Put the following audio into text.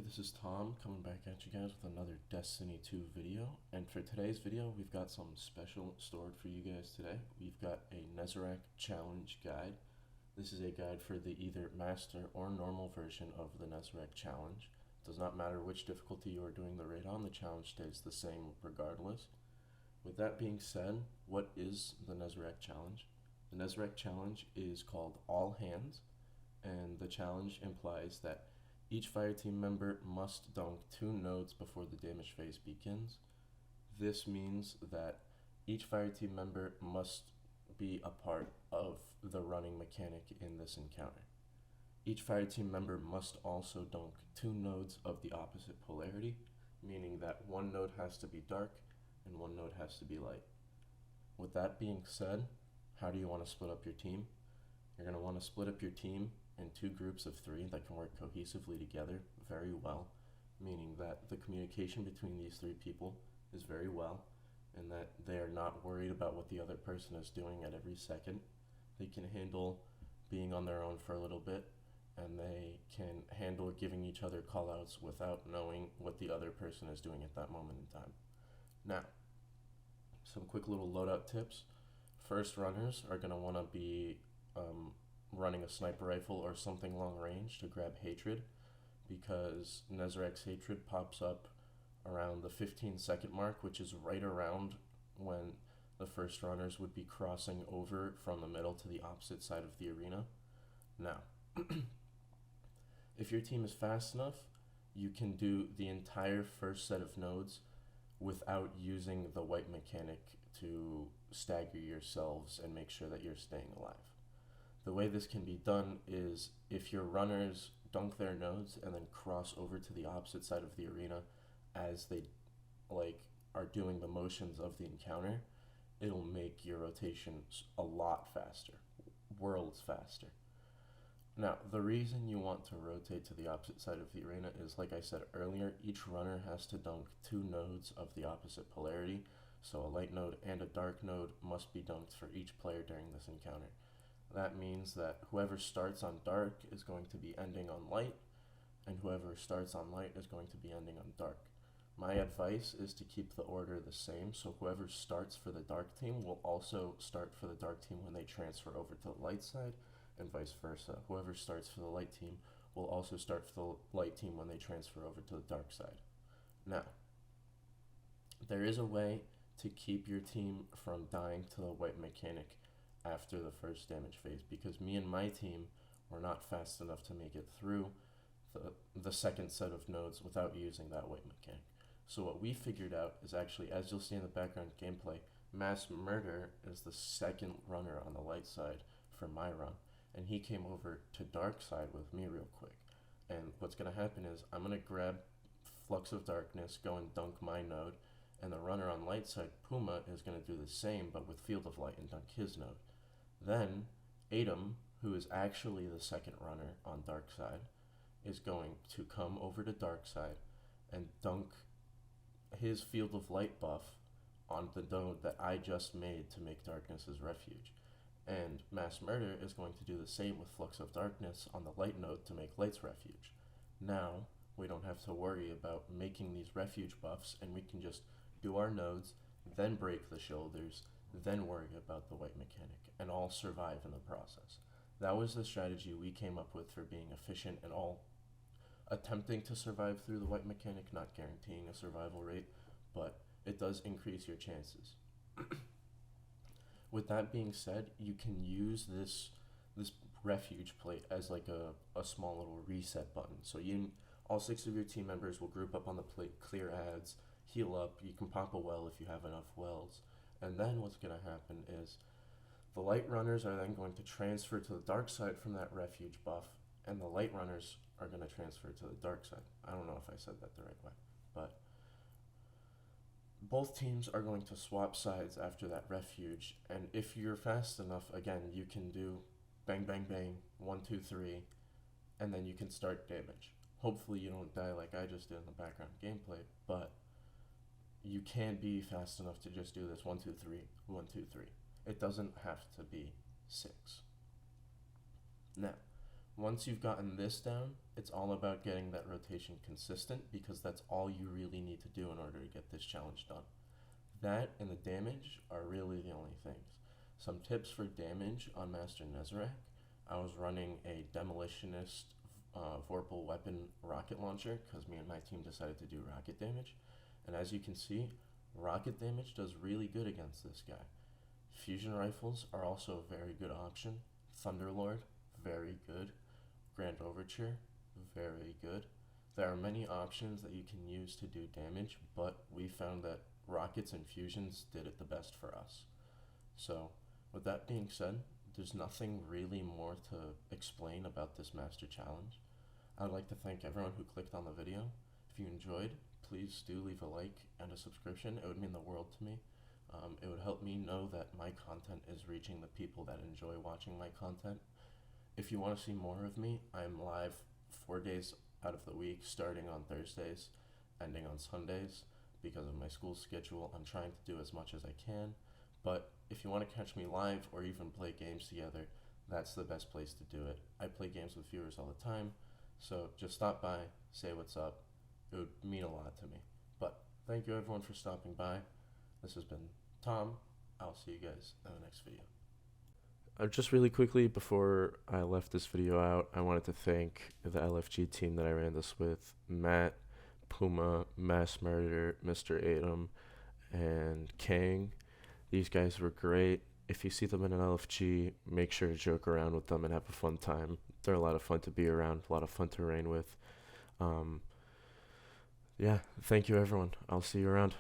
this is Tom coming back at you guys with another Destiny 2 video. And for today's video, we've got something special stored for you guys today. We've got a Nezarec challenge guide. This is a guide for the either master or normal version of the Nezarec challenge. It does not matter which difficulty you are doing the raid on, the challenge stays the same regardless. With that being said, what is the Nezarec challenge? The Nezarec challenge is called All Hands, and the challenge implies that each fireteam member must dunk 2 nodes before the damage phase begins. This means that each fireteam member must be a part of the running mechanic in this encounter. Each fireteam member must also dunk 2 nodes of the opposite polarity, meaning that 1 node has to be dark and 1 node has to be light. With that being said, how do you want to split up your team? You're going to want to split up your team in 2 groups of 3 that can work cohesively together very well, meaning that the communication between these 3 people is very well, and that they are not worried about what the other person is doing at every second. They can handle being on their own for a little bit, and they can handle giving each other callouts without knowing what the other person is doing at that moment in time. Now, some quick little loadout tips. First runners are going to want to be running a sniper rifle or something long range to grab Hatred, because Nezarec's Hatred pops up around the 15-second mark, which is right around when the first runners would be crossing over from the middle to the opposite side of the arena. Now, if your team is fast enough, you can do the entire first set of nodes without using the white mechanic to stagger yourselves and make sure that you're staying alive. The way this can be done is if your runners dunk their nodes and then cross over to the opposite side of the arena as they are doing the motions of the encounter, it'll make your rotation a lot faster, worlds faster. Now, the reason you want to rotate to the opposite side of the arena is, like I said earlier, each runner has to dunk 2 nodes of the opposite polarity, so a light node and a dark node must be dunked for each player during this encounter. That means that whoever starts on dark is going to be ending on light, and whoever starts on light is going to be ending on dark. My advice is to keep the order the same, so whoever starts for the dark team will also start for the dark team when they transfer over to the light side, and vice versa. Whoever starts for the light team will also start for the light team when they transfer over to the dark side. Now, there is a way to keep your team from dying to the white mechanic after the first damage phase, because me and my team were not fast enough to make it through the second set of nodes without using that white mechanic. So what we figured out is actually, as you'll see in the background gameplay, Mass Murder is the second runner on the light side for my run, and he came over to dark side with me real quick. And what's going to happen is I'm going to grab Flux of Darkness, go and dunk my node, and the runner on light side, Puma, is going to do the same but with Field of Light and dunk his node. Then Adam, who is actually the second runner on dark side, is going to come over to dark side and dunk his Field of Light buff on the node that I just made to make Darkness his refuge. And Mass Murder is going to do the same with Flux of Darkness on the light node to make Light's refuge. Now, we don't have to worry about making these refuge buffs, and we can just do our nodes, then break the shoulders, then worry about the white mechanic, and all survive in the process. That was the strategy we came up with for being efficient and all attempting to survive through the white mechanic, not guaranteeing a survival rate, but it does increase your chances. With that being said, you can use this refuge plate as like a small little reset button. So all 6 of your team members will group up on the plate, clear ads, heal up. You can pop a well if you have enough wells. And then what's going to happen is the light runners are then going to transfer to the dark side from that refuge buff, and the light runners are going to transfer to the dark side. I don't know if I said that the right way, but both teams are going to swap sides after that refuge, and if you're fast enough, again, you can do bang, bang, bang, 1, 2, 3, and then you can start damage. Hopefully you don't die like I just did in the background gameplay, but you can be fast enough to just do this 1, 2, 3, 1, 2, 3. It doesn't have to be 6. Now, Once you've gotten this down, it's all about getting that rotation consistent because that's all you really need to do in order to get this challenge done. That and the damage are really the only things. Some tips for damage on Master Nezarec. I was running a Demolitionist Vorpal Weapon rocket launcher because me and my team decided to do rocket damage. And as you can see, rocket damage does really good against this guy. Fusion rifles are also a very good option. Thunderlord, very good. Grand Overture, very good. There are many options that you can use to do damage, but we found that rockets and fusions did it the best for us. So, with that being said, there's nothing really more to explain about this Master Challenge. I'd like to thank everyone who clicked on the video. If you enjoyed, please do leave a like and a subscription. It would mean the world to me. It would help me know that my content is reaching the people that enjoy watching my content. If you want to see more of me, I'm live 4 days out of the week, starting on Thursdays, ending on Sundays. Because of my school schedule, I'm trying to do as much as I can. But if you want to catch me live or even play games together, that's the best place to do it. I play games with viewers all the time, so just stop by, say what's up. It would mean a lot to me. But thank you everyone for stopping by. This has been Tom. I'll see you guys in the next video. Just really quickly before I left this video out, I wanted to thank the LFG team that I ran this with, Matt, Puma, Mass Murder, Mr. Atom, and Kang. These guys were great. If you see them in an LFG, make sure to joke around with them and have a fun time. They're a lot of fun to be around, a lot of fun to rain with. Yeah, thank you everyone. I'll see you around.